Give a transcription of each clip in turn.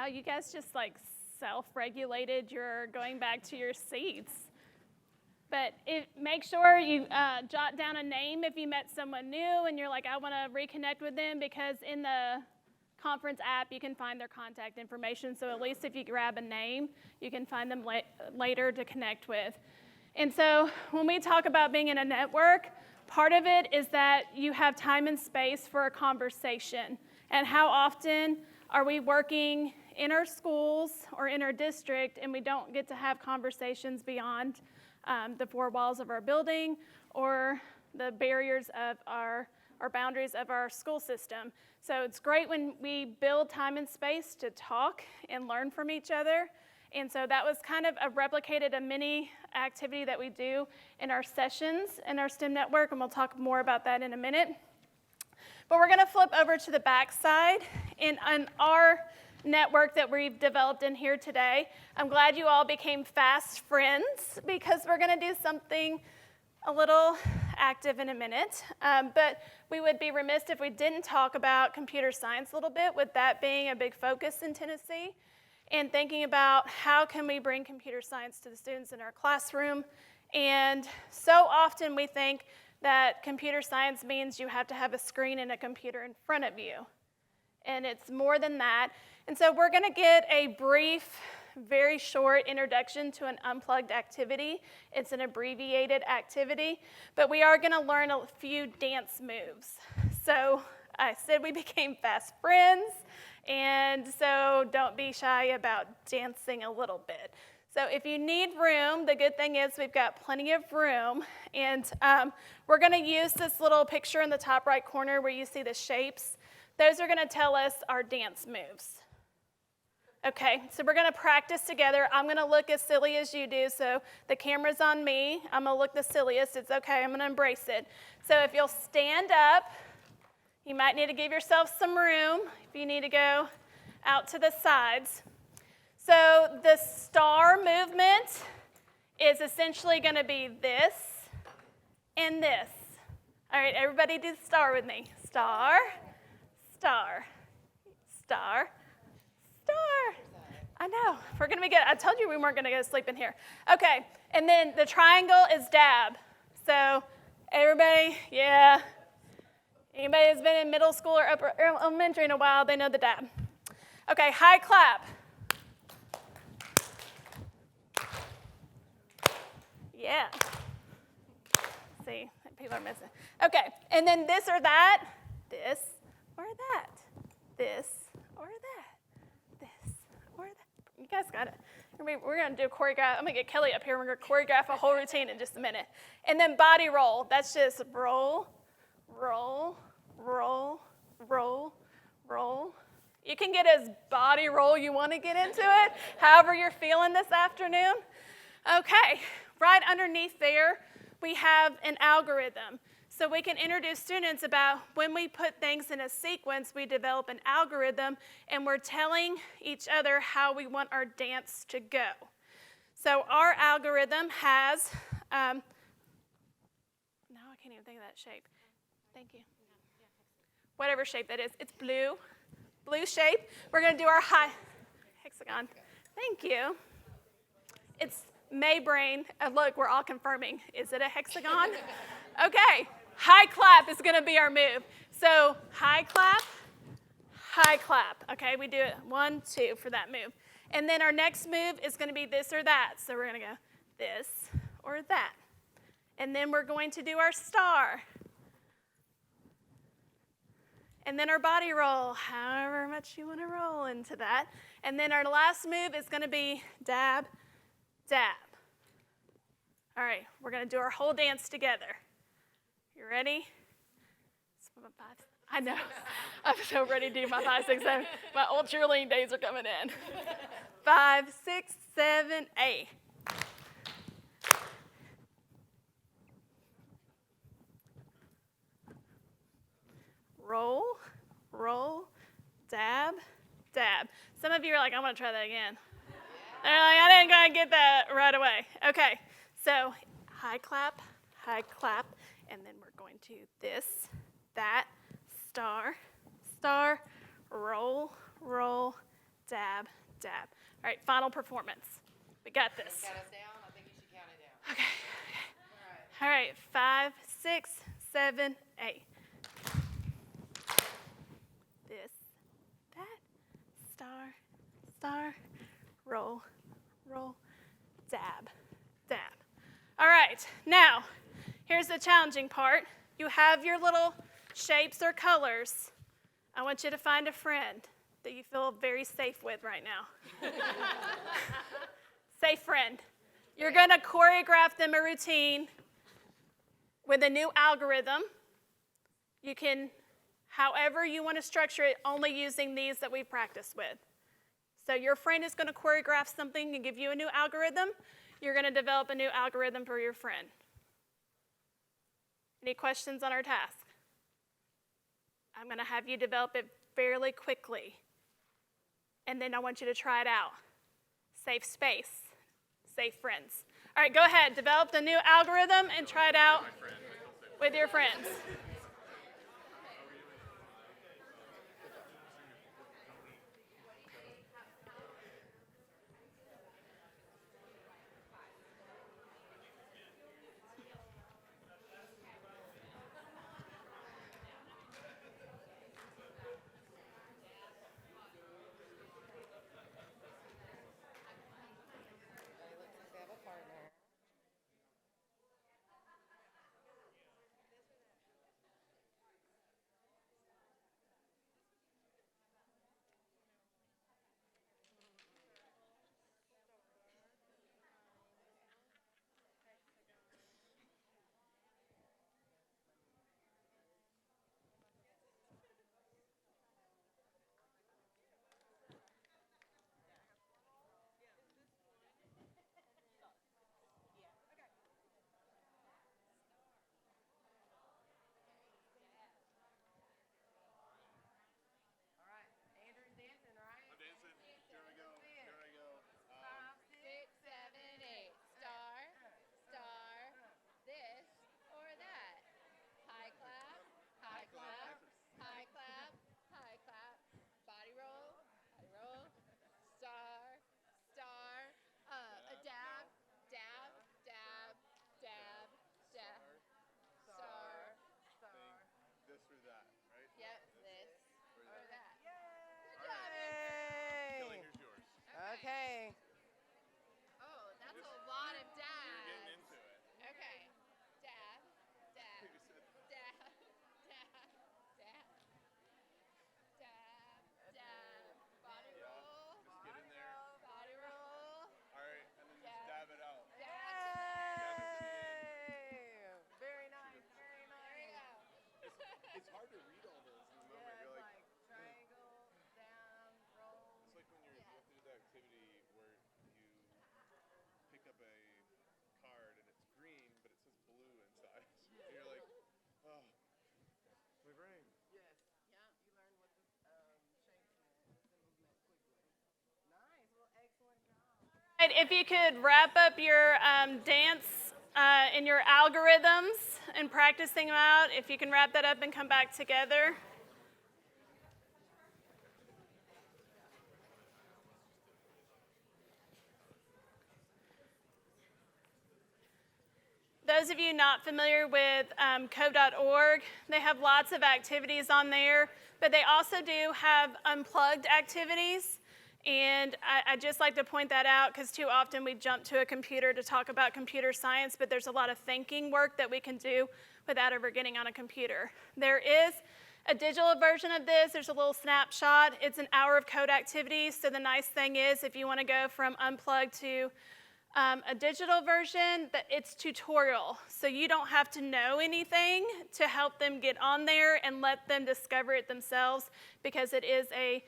Wow, you guys just like self-regulated. You're going back to your seats. But make sure you jot down a name if you met someone new and you're like, I want to reconnect with them, because in the conference app you can find their contact information. So at least if you grab a name, you can find them later to connect with. And so when we talk about being in a network, part of it is that you have time and space for a conversation. And how often are we working in our schools or in our district and we don't get to have conversations beyond the four walls of our building or the barriers of our boundaries of our school system? So it's great when we build time and space to talk and learn from each other. And so that was kind of a mini activity that we do in our sessions in our STEM network, and we'll talk more about that in a minute. But we're going to flip over to the back side. In our network that we've developed in here today, I'm glad you all became fast friends, because we're going to do something a little active in a minute. But we would be remiss if we didn't talk about computer science a little bit, with that being a big focus in Tennessee, and thinking about how can we bring computer science to the students in our classroom. And so often we think that computer science means you have to have a screen and a computer in front of you. And it's more than that. And so we're going to get a brief, very short introduction to an unplugged activity. It's an abbreviated activity, but we are going to learn a few dance moves. So I said we became fast friends, and so don't be shy about dancing a little bit. So if you need room, the good thing is we've got plenty of room, and we're going to use this little picture in the top right corner where you see the shapes. Those are going to tell us our dance moves. Okay, so we're going to practice together. I'm going to look as silly as you do, so the camera's on me. I'm going to look the silliest. It's okay. I'm going to embrace it. So if you'll stand up, you might need to give yourself some room if you need to go out to the sides. So the star movement is essentially going to be this and this. All right, everybody do the star with me. Star, star, star, star. I know, we're going to be good. I told you we weren't going to go to sleep in here. Okay, and then the triangle is dab. So everybody, yeah. Anybody that's been in middle school or upper elementary in a while, they know the dab. Okay, high clap. Yeah. See, people are missing. Okay, and then this or that, this or that, this or that, this or that. You guys got it. We're going to do a choreograph. I'm going to get Kelly up here. We're going to choreograph a whole routine in just a minute. And then body roll. That's just roll, roll, roll, roll, roll. You can get as body roll you want to get into it, however you're feeling this afternoon. Okay, right underneath there, we have an algorithm. So we can introduce students about when we put things in a sequence, we develop an algorithm, and we're telling each other how we want our dance to go. So our algorithm has, now I can't even think of that shape. Thank you. Whatever shape that is. It's blue shape. We're going to do our high hexagon. Thank you. It's Maybrain. Look, we're all confirming. Is it a hexagon? Okay. High clap is going to be our move. So high clap. Okay, we do it 1, 2 for that move. And then our next move is going to be this or that. So we're going to go this or that. And then we're going to do our star. And then our body roll, however much you want to roll into that. And then our last move is going to be dab, dab. All right, we're going to do our whole dance together. You ready? I know. I'm so ready to do my 5, 6, 7. My old cheerleading days are coming in. 5, 6, 7, 8. Roll, roll, dab, dab. Some of you are like, I want to try that again. They're like, I didn't quite get that right away. Okay, so high clap, and then we're going to this, that, star, star, roll, roll, dab, dab. All right, final performance. We got this. Count us down? I think you should count it down. Okay. All right, 5, 6, 7, 8. This, that, star, star, roll, roll, dab, dab. All right, now, here's the challenging part. You have your little shapes or colors. I want you to find a friend that you feel very safe with right now. Safe friend. You're going to choreograph them a routine with a new algorithm. You can, however you want to structure it, only using these that we practiced with. So your friend is going to choreograph something and give you a new algorithm. You're going to develop a new algorithm for your friend. Any questions on our task? I'm going to have you develop it fairly quickly. And then I want you to try it out. Safe space, safe friends. All right, go ahead. Develop the new algorithm and try it out with your friends. They have a partner. All right, Andrew's dancing, right? I'm dancing. Here I go. Here I go. 5, 6, 7, 8. Star, star, this or that. High clap, high clap, high clap, high clap. Body roll, star, star. A dab, dab, dab, dab, dab. Star, star. This or that, right? Yep, this Or or that. Good All job. right. Kelly, Yay! here's yours. Okay. Oh, that's a lot of You're dabs. getting into it. Okay. Dab, dab, You said dab, dab, dab, dab, dab. Body roll. just get in there. Body roll. All right, and then just Dab. dab it out. Dab to the Yay! Very nice, very nice. There you go. It's hard to read all those in the moment. Yeah, You're it's like, like triangle, down, roll. it's like when you have to do the activity where you pick up a card and it's green, but it says blue inside. And you're like, oh, my brain. Yes. Yeah, you learn what the shapes meant, symbols meant quickly. Nice. Well, excellent job. All right, if you could wrap up your dance and your algorithms and practicing them out, if you can wrap that up and come back together. Those of you not familiar with code.org, they have lots of activities on there, but they also do have unplugged activities. And I just like to point that out because too often we jump to a computer to talk about computer science, but there's a lot of thinking work that we can do without ever getting on a computer. There is a digital version of this. There's a little snapshot. It's an hour of code activities. So the nice thing is if you want to go from unplugged to a digital version, that it's tutorial. So you don't have to know anything to help them get on there and let them discover it themselves because it is a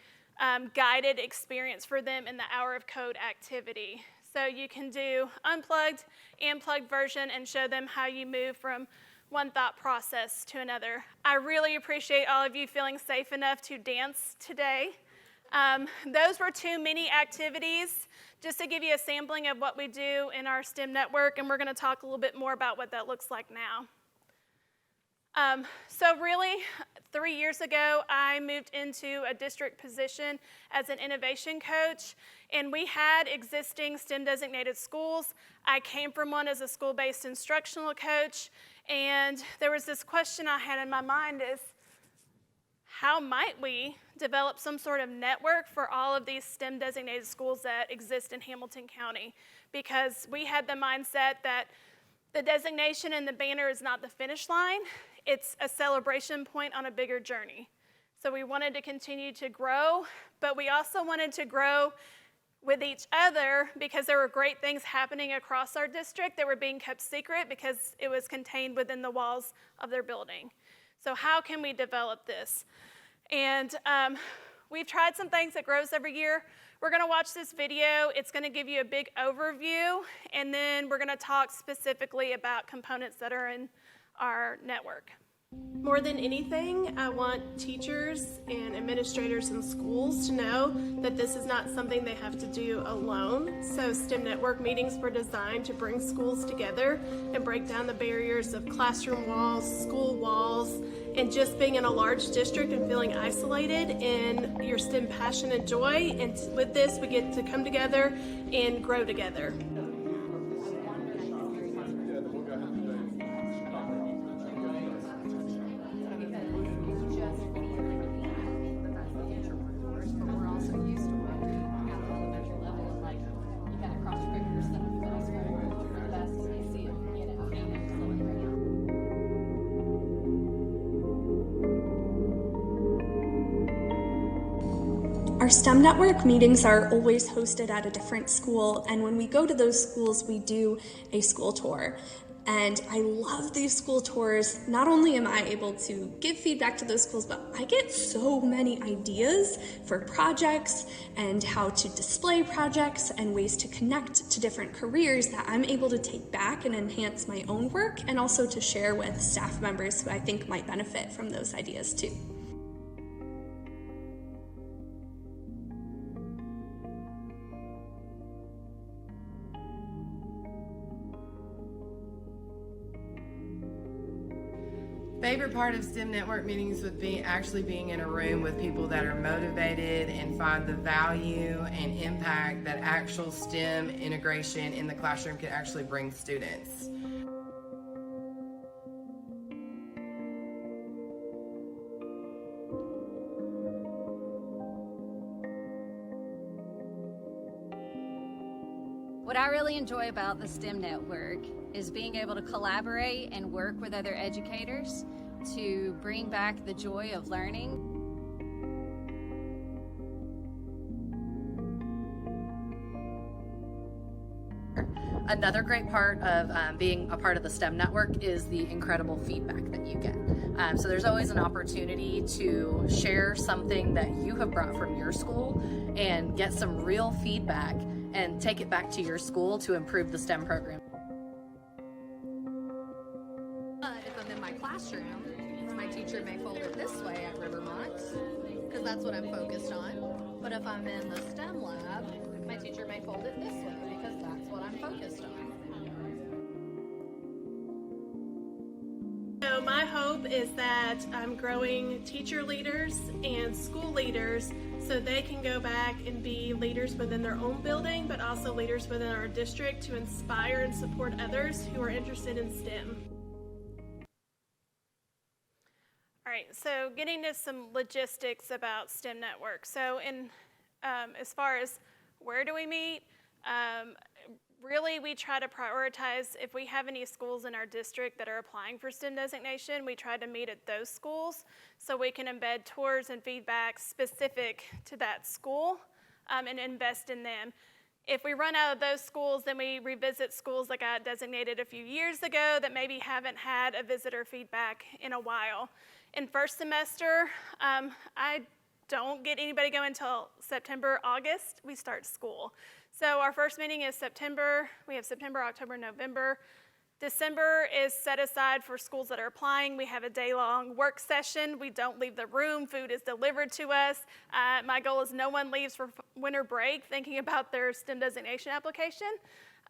guided experience for them in the hour of code activity. So you can do unplugged and plugged version and show them how you move from one thought process to another. I really appreciate all of you feeling safe enough to dance today. Those were 2 mini activities just to give you a sampling of what we do in our STEM network, and we're going to talk a little bit more about what that looks like now. So really, 3 years ago, I moved into a district position as an innovation coach, and we had existing STEM designated schools. I came from one as a school-based instructional coach, and there was this question I had in my mind is, how might we develop some sort of network for all of these STEM designated schools that exist in Hamilton County? Because we had the mindset that the designation and the banner is not the finish line. It's a celebration point on a bigger journey. So we wanted to continue to grow, but we also wanted to grow with each other because there were great things happening across our district that were being kept secret because it was contained within the walls of their building. So how can we develop this? And we've tried some things that grows every year. We're gonna watch this video. It's gonna give you a big overview, and then we're gonna talk specifically about components that are in our network. More than anything, I want teachers and administrators in schools to know that this is not something they have to do alone. So STEM network meetings were designed to bring schools together and break down the barriers of classroom walls, school walls, and just being in a large district and feeling isolated in your STEM passion and joy. And with this, we get to come together and grow together. Our STEM network meetings are always hosted at a different school, and when we go to those schools, we do a school tour. And I love these school tours. Not only am I able to give feedback to those schools, but I get so many ideas for projects and how to display projects and ways to connect to different careers that I'm able to take back and enhance my own work, and also to share with staff members who I think might benefit from those ideas too. Favorite part of STEM network meetings would be actually being in a room with people that are motivated and find the value and impact that actual STEM integration in the classroom can actually bring students. What I really enjoy about the STEM network is being able to collaborate and work with other educators to bring back the joy of learning. Another great part of being a part of the STEM network is the incredible feedback that you get. So there's always an opportunity to share something that you have brought from your school and get some real feedback and take it back to your school to improve the STEM program. If I'm in my classroom, my teacher may fold it this way at Rivermont, because that's what I'm focused on. But if I'm in the STEM lab, my teacher may fold it this way, because that's what I'm focused on. So my hope is that I'm growing teacher leaders and school leaders so they can go back and be leaders within their own building, but also leaders within our district to inspire and support others who are interested in STEM. All right, so getting to some logistics about STEM Network. So as far as where do we meet, really we try to prioritize if we have any schools in our district that are applying for STEM designation, we try to meet at those schools so we can embed tours and feedback specific to that school and invest in them. If we run out of those schools, then we revisit schools that got designated a few years ago that maybe haven't had a visitor feedback in a while. In first semester, I don't get anybody going until September, August, we start school. So our first meeting is September. We have September, October, November. December is set aside for schools that are applying. We have a day-long work session. We don't leave the room. Food is delivered to us. My goal is no one leaves for winter break thinking about their STEM designation application.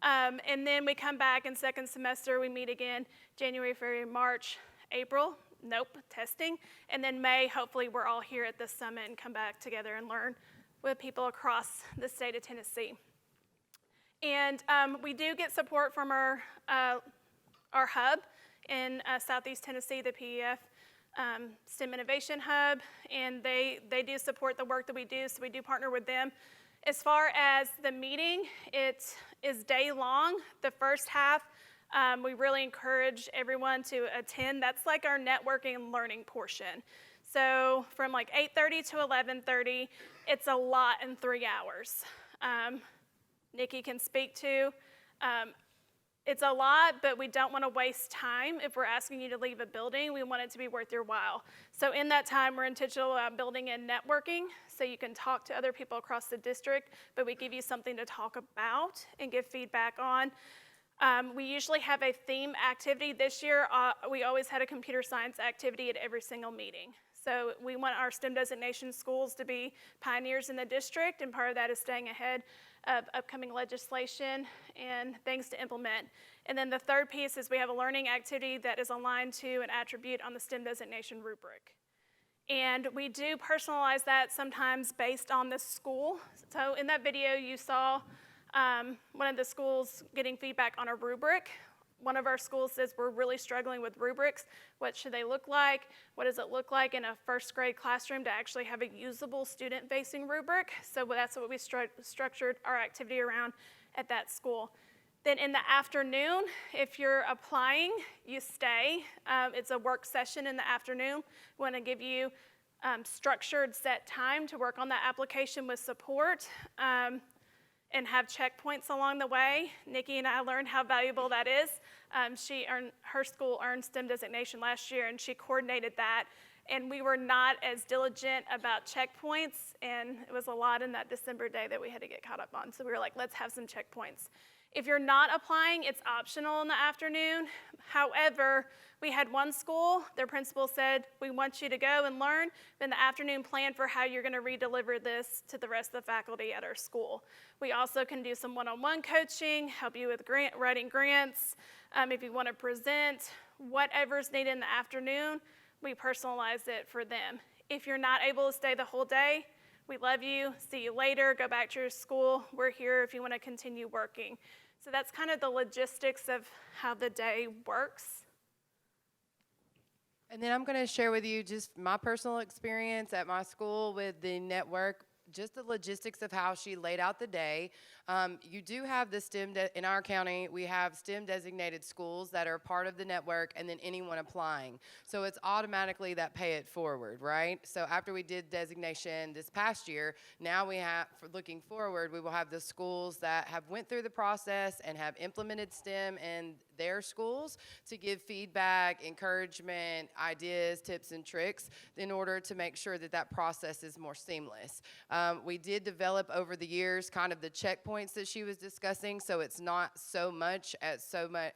And then we come back in second semester. We meet again January, February, March, April. Nope, testing. And then May, hopefully we're all here at the summit and come back together and learn with people across the state of Tennessee. And we do get support from our hub in Southeast Tennessee, the PEF STEM Innovation Hub, and they do support the work that we do, so we do partner with them. As far as the meeting, it is day long. The first half, we really encourage everyone to attend. That's like our networking and learning portion. So from like 8:30 to 11:30, it's a lot in 3 hours. Nikki can speak to. It's a lot, but we don't want to waste time. If we're asking you to leave a building, we want it to be worth your while. So in that time, we're intentional about building in networking, so you can talk to other people across the district, but we give you something to talk about and give feedback on. We usually have a theme activity. This year, we always had a computer science activity at every single meeting. So we want our STEM designation schools to be pioneers in the district, and part of that is staying ahead of upcoming legislation and things to implement. And then the third piece is we have a learning activity that is aligned to an attribute on the STEM designation rubric. And we do personalize that sometimes based on the school. So in that video you saw one of the schools getting feedback on a rubric. One of our schools says we're really struggling with rubrics. What should they look like? What does it look like in a first grade classroom to actually have a usable student-facing rubric? So that's what we structured our activity around at that school. Then in the afternoon, if you're applying, you stay. It's a work session in the afternoon. We want to give you structured set time to work on that application with support. And have checkpoints along the way. Nikki and I learned how valuable that is. Her school earned STEM designation last year, and she coordinated that. And we were not as diligent about checkpoints, and it was a lot in that December day that we had to get caught up on. So we were like, let's have some checkpoints. If you're not applying, it's optional in the afternoon. However, we had one school, their principal said, we want you to go and learn, in the afternoon plan for how you're gonna redeliver this to the rest of the faculty at our school. We also can do some one-on-one coaching, help you with writing grants. If you wanna present, whatever's needed in the afternoon, we personalize it for them. If you're not able to stay the whole day, we love you, see you later, go back to your school. We're here if you wanna continue working. So that's kind of the logistics of how the day works. And then I'm going to share with you just my personal experience at my school with the network, just the logistics of how she laid out the day. You do have the STEM, in our county, we have STEM designated schools that are part of the network, and then anyone applying. So it's automatically that pay it forward, right? So after we did designation this past year, now we have, for looking forward, we will have the schools that have went through the process and have implemented STEM in their schools to give feedback, encouragement, ideas, tips, and tricks in order to make sure that that process is more seamless. We did develop over the years kind of the checkpoints that she was discussing, so it's not so much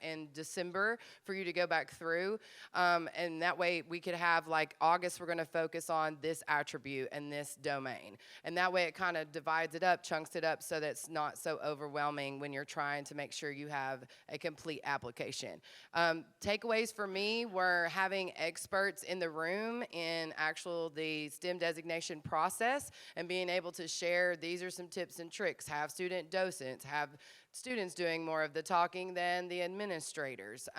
in December for you to go back through, and that way we could have like August, we're going to focus on this attribute and this domain, and that way it kind of divides it up, chunks it up, so that it's not so overwhelming when you're trying to make sure you have a complete application. Takeaways for me were having experts in the room in the STEM designation process and being able to share, these are some tips and tricks, have student docents, have students doing more of the talking than the administrators.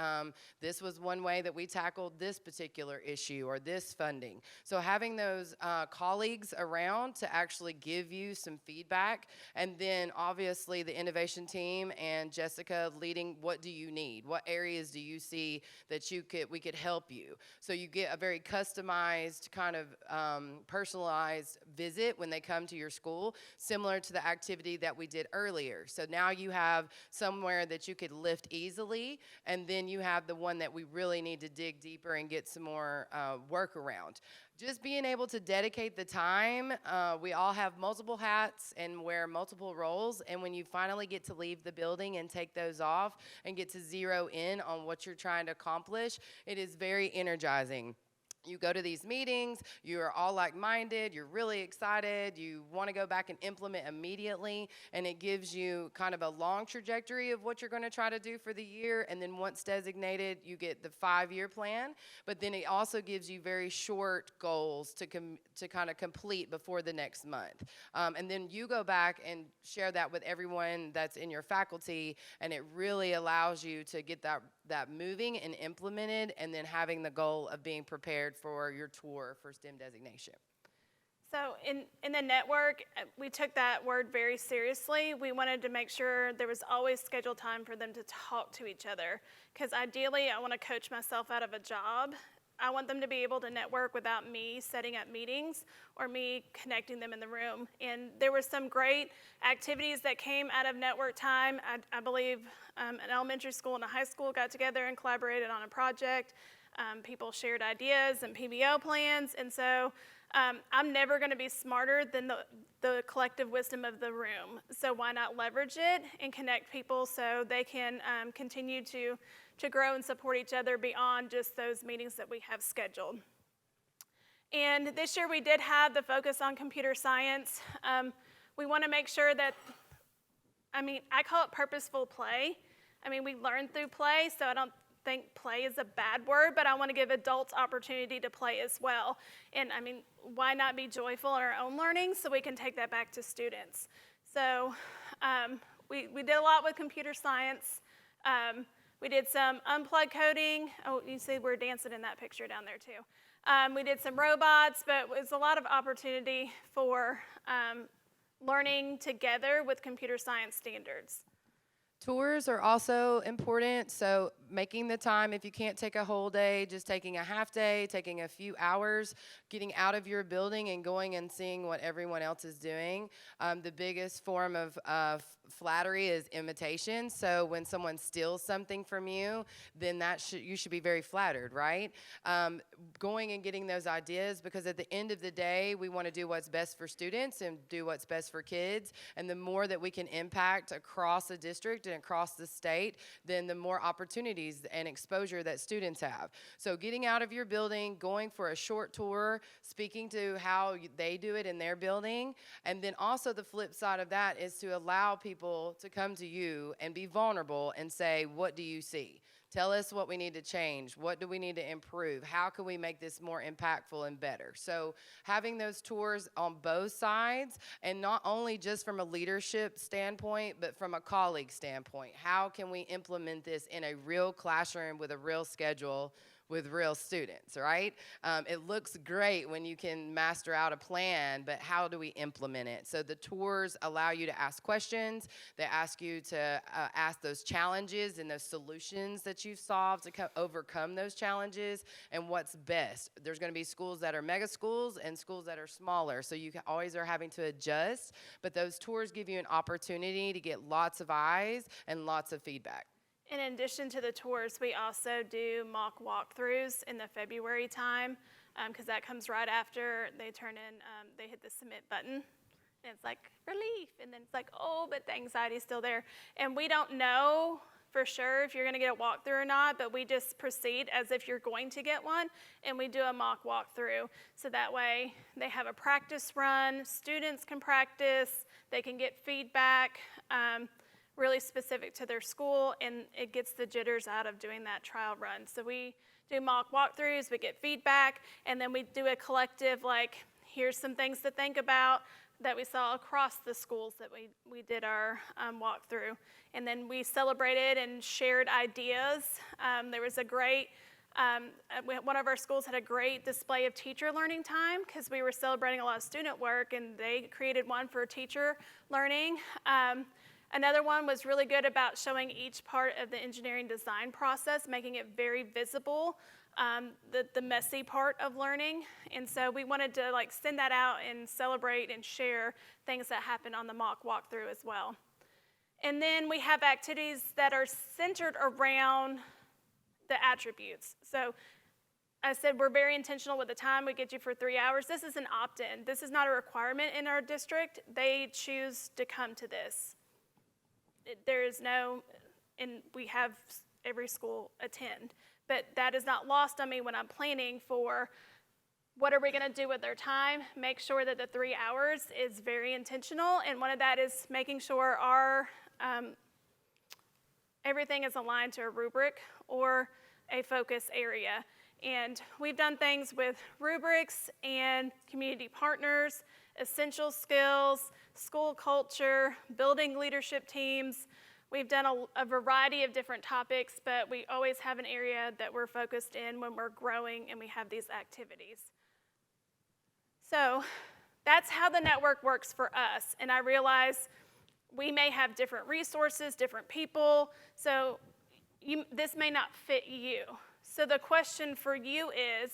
This was one way that we tackled this particular issue or this funding. So having those colleagues around to actually give you some feedback, and then obviously the innovation team and Jessica leading, what do you need? What areas do you see that we could help you? So you get a very customized kind of personalized visit when they come to your school, similar to the activity that we did earlier. So now you have somewhere that you could lift easily, and then you have the one that we really need to dig deeper and get some more work around. Just being able to dedicate the time. We all have multiple hats and wear multiple roles, and when you finally get to leave the building and take those off and get to zero in on what you're trying to accomplish, it is very energizing. You go to these meetings, you are all like-minded, you're really excited, you want to go back and implement immediately, and it gives you kind of a long trajectory of what you're going to try to do for the year, and then once designated, you get the 5-year plan, but then it also gives you very short goals to kind of complete before the next month. And then you go back and share that with everyone that's in your faculty, and it really allows you to get that moving and implemented, and then having the goal of being prepared for your tour for STEM designation. So in the network, we took that word very seriously. We wanted to make sure there was always scheduled time for them to talk to each other, because ideally I want to coach myself out of a job. I want them to be able to network without me setting up meetings or me connecting them in the room. And there were some great activities that came out of network time. I believe an elementary school and a high school got together and collaborated on a project. People shared ideas and PBO plans. And so I'm never going to be smarter than the collective wisdom of the room. So why not leverage it and connect people so they can continue to grow and support each other beyond just those meetings that we have scheduled. And this year we did have the focus on computer science. We want to make sure that, I call it purposeful play. We learn through play, so I don't think play is a bad word, but I want to give adults opportunity to play as well. And why not be joyful in our own learning so we can take that back to students? So we did a lot with computer science. We did some unplugged coding. Oh, you see we're dancing in that picture down there too. We did some robots, but it was a lot of opportunity for learning together with computer science standards. Tours are also important, so making the time, if you can't take a whole day, just taking a half day, taking a few hours, getting out of your building and going and seeing what everyone else is doing. The biggest form of flattery is imitation, so when someone steals something from you, then you should be very flattered, right? Going and getting those ideas, because at the end of the day, we want to do what's best for students and do what's best for kids, and the more that we can impact across the district and across the state, then the more opportunities and exposure that students have. So getting out of your building, going for a short tour, speaking to how they do it in their building, and then also the flip side of that is to allow people to come to you and be vulnerable and say, what do you see? Tell us what we need to change. What do we need to improve? How can we make this more impactful and better? So having those tours on both sides, and not only just from a leadership standpoint, but from a colleague standpoint. How can we implement this in a real classroom with a real schedule with real students, right? It looks great when you can master out a plan, but how do we implement it? So the tours allow you to ask questions. They ask you to ask those challenges and those solutions that you've solved to overcome those challenges and what's best. There's gonna be schools that are mega schools and schools that are smaller, so you always are having to adjust, but those tours give you an opportunity to get lots of eyes and lots of feedback. In addition to the tours, we also do mock walkthroughs in the February time, because that comes right after they turn in, they hit the submit button, and it's like relief, and then it's like, oh, but the anxiety's still there. And we don't know for sure if you're gonna get a walkthrough or not, but we just proceed as if you're going to get one, and we do a mock walkthrough. So that way they have a practice run, students can practice, they can get feedback, really specific to their school, and it gets the jitters out of doing that trial run. So we do mock walkthroughs, we get feedback, and then we do a collective, like, here's some things to think about that we saw across the schools that we did our walkthrough. And then we celebrated and shared ideas. There was a great, one of our schools had a great display of teacher learning time, because we were celebrating a lot of student work, and they created one for teacher learning. Another one was really good about showing each part of the engineering design process, making it very visible, the messy part of learning. And so we wanted to send that out and celebrate and share things that happen on the mock walkthrough as well. And then we have activities that are centered around the attributes. So I said we're very intentional with the time. We get you for 3 hours. This is an opt-in. This is not a requirement in our district. They choose to come to this. There is no, and we have every school attend, but that is not lost on me when I'm planning for what are we going to do with their time? Make sure that the 3 hours is very intentional, and one of that is making sure our everything is aligned to a rubric or a focus area. And we've done things with rubrics and community partners, essential skills, school culture, building leadership teams. We've done a variety of different topics, but we always have an area that we're focused in when we're growing and we have these activities. So that's how the network works for us. And I realize we may have different resources, different people, so this may not fit you. So the question for you is,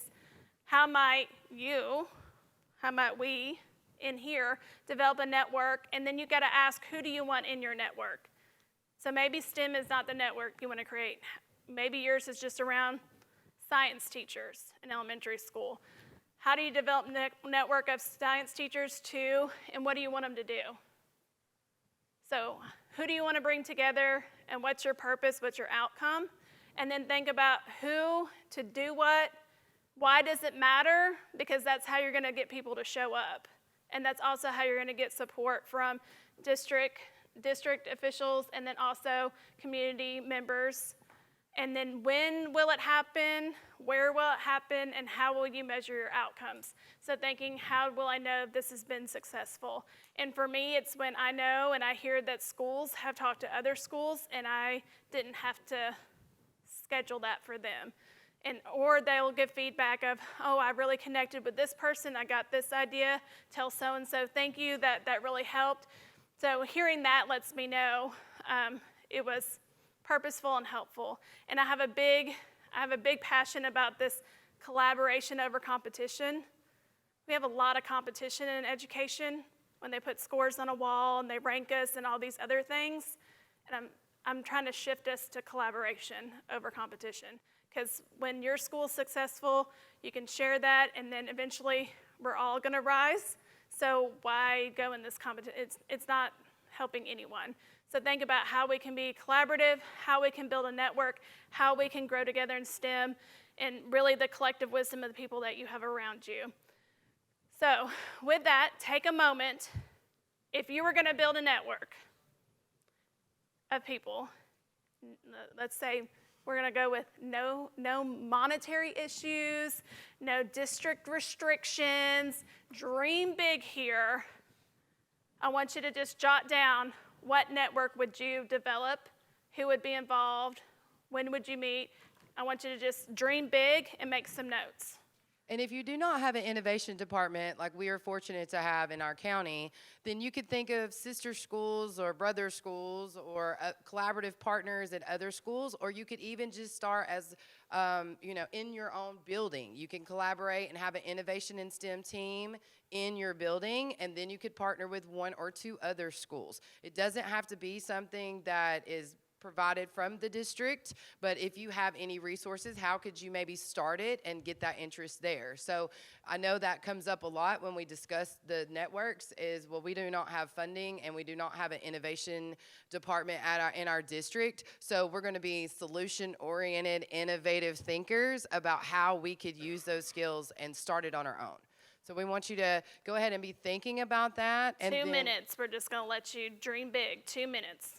how might we in here develop a network? And then you got to ask, who do you want in your network? So maybe STEM is not the network you want to create. Maybe yours is just around science teachers in elementary school. How do you develop a network of science teachers too, and what do you want them to do? So who do you want to bring together, and what's your purpose, what's your outcome? And then think about who to do what, why does it matter? Because that's how you're going to get people to show up. And that's also how you're going to get support from district officials and then also community members. And then when will it happen, where will it happen, and how will you measure your outcomes? So thinking, how will I know this has been successful? And for me, it's when I know and I hear that schools have talked to other schools and I didn't have to schedule that for them. Or they'll give feedback of, oh, I really connected with this person, I got this idea, tell so-and-so thank you, that really helped. So hearing that lets me know it was purposeful and helpful. And I have a big passion about this collaboration over competition. We have a lot of competition in education when they put scores on a wall and they rank us and all these other things. And I'm trying to shift us to collaboration over competition. Because when your school's successful, you can share that, and then eventually we're all going to rise. So why go in this competition? It's not helping anyone. So think about how we can be collaborative, how we can build a network, how we can grow together in STEM, and really the collective wisdom of the people that you have around you. So with that, take a moment. If you were going to build a network of people, let's say we're going to go with no monetary issues, no district restrictions, dream big here. I want you to just jot down, what network would you develop? Who would be involved? When would you meet? I want you to just dream big and make some notes. And if you do not have an innovation department like we are fortunate to have in our county, then you could think of sister schools or brother schools or collaborative partners at other schools, or you could even just start as, in your own building. You can collaborate and have an innovation in STEM team in your building, and then you could partner with one or two other schools. It doesn't have to be something that is provided from the district, but if you have any resources, how could you maybe start it and get that interest there? So I know that comes up a lot when we discuss the networks is, well, we do not have funding and we do not have an innovation department in our district. So we're going to be solution-oriented, innovative thinkers about how we could use those skills and start it on our own. So we want you to go ahead and be thinking about that. And 2 minutes. We're just going to let you dream big. 2 minutes.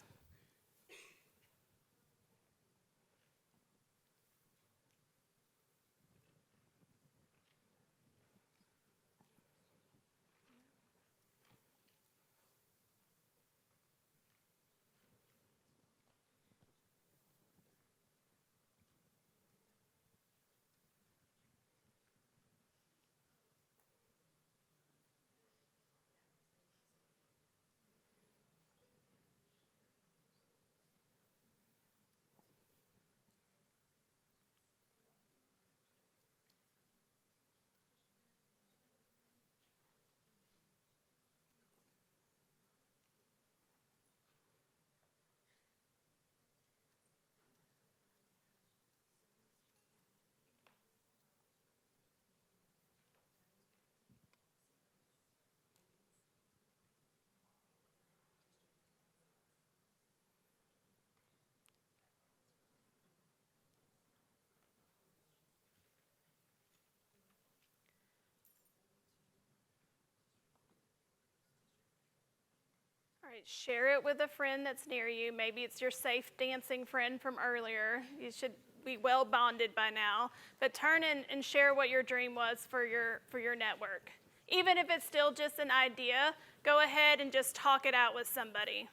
Right, share it with a friend that's near you. Maybe it's your safe dancing friend from earlier. You should be well bonded by now. But turn and share what your dream was for your network. Even if it's still just an idea, go ahead and just talk it out with somebody.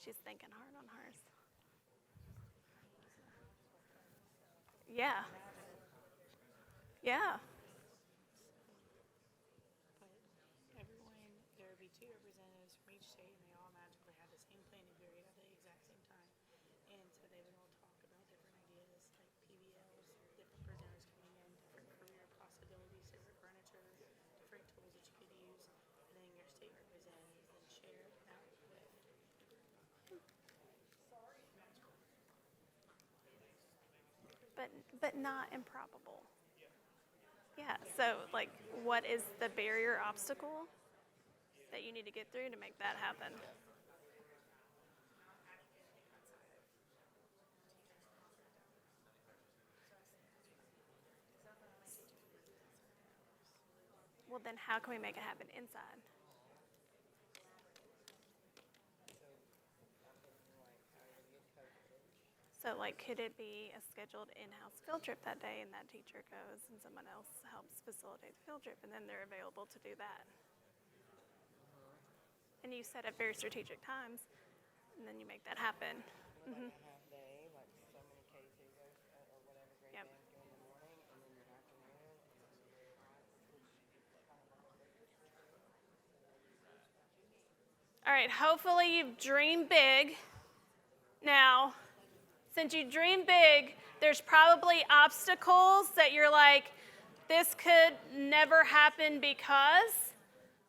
She's thinking hard on hers. Yeah. Yeah. But everyone, there would be 2 representatives from each state, and they all magically had the same planning period at the exact same time. And so they would all talk about different ideas, like PBLs, different presenters coming in, different career possibilities, different furniture, different tools that you could use, and then your state representatives then shared that with. But not improbable. Yeah, so like what is the barrier obstacle that you need to get through to make that happen? Well, then how can we make it happen inside? So like could it be a scheduled in-house field trip that day and that teacher goes and someone else helps facilitate the field trip and then they're available to do that? And you set up very strategic times and then you make that happen. Mm-hmm. Half day, like so many cases or whatever great Yep. bands go in the morning and then your afternoon. All right, hopefully you've dreamed big. Now, since you dream big, there's probably obstacles that you're like, this could never happen because,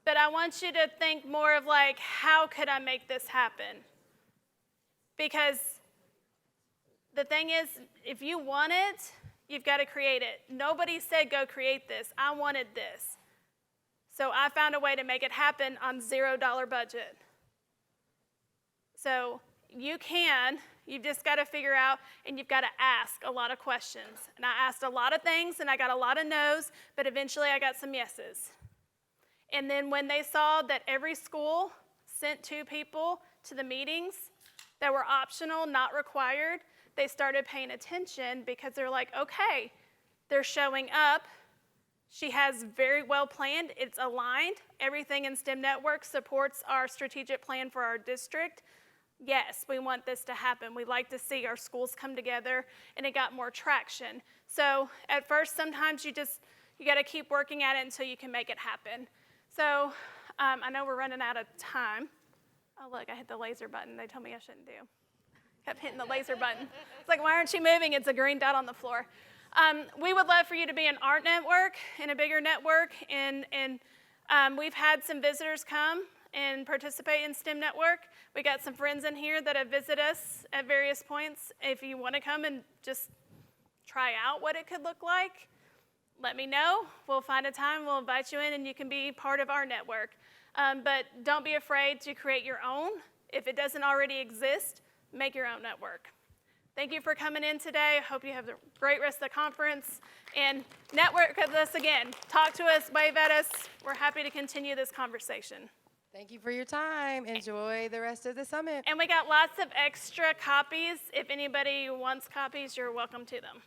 but I want you to think more of like, how could I make this happen? Because the thing is, if you want it, you've got to create it. Nobody said go create this. I wanted this. So I found a way to make it happen on $0 budget. So you can, you've just got to figure out and you've got to ask a lot of questions. And I asked a lot of things and I got a lot of no's, but eventually I got some yeses. And then when they saw that every school sent 2 people to the meetings that were optional, not required, they started paying attention because they're like, okay, they're showing up. She has very well planned, it's aligned. Everything in STEM Network supports our strategic plan for our district. Yes, we want this to happen. We like to see our schools come together, and it got more traction. So at first, sometimes you got to keep working at it until you can make it happen. So I know we're running out of time. Oh, look, I hit the laser button they told me I shouldn't do. Kept hitting the laser button. It's like, why aren't you moving? It's a green dot on the floor. We would love for you to be an art network and a bigger network, and we've had some visitors come and participate in STEM Network. We got some friends in here that have visited us at various points. If you want to come and just try out what it could look like, let me know. We'll find a time, we'll invite you in, and you can be part of our network. But don't be afraid to create your own. If it doesn't already exist, make your own network. Thank you for coming in today. I hope you have a great rest of the conference. And network with us again. Talk to us, wave at us. We're happy to continue this conversation. Thank you for your time. Enjoy the rest of the summit. And we got lots of extra copies. If anybody wants copies, you're welcome to them.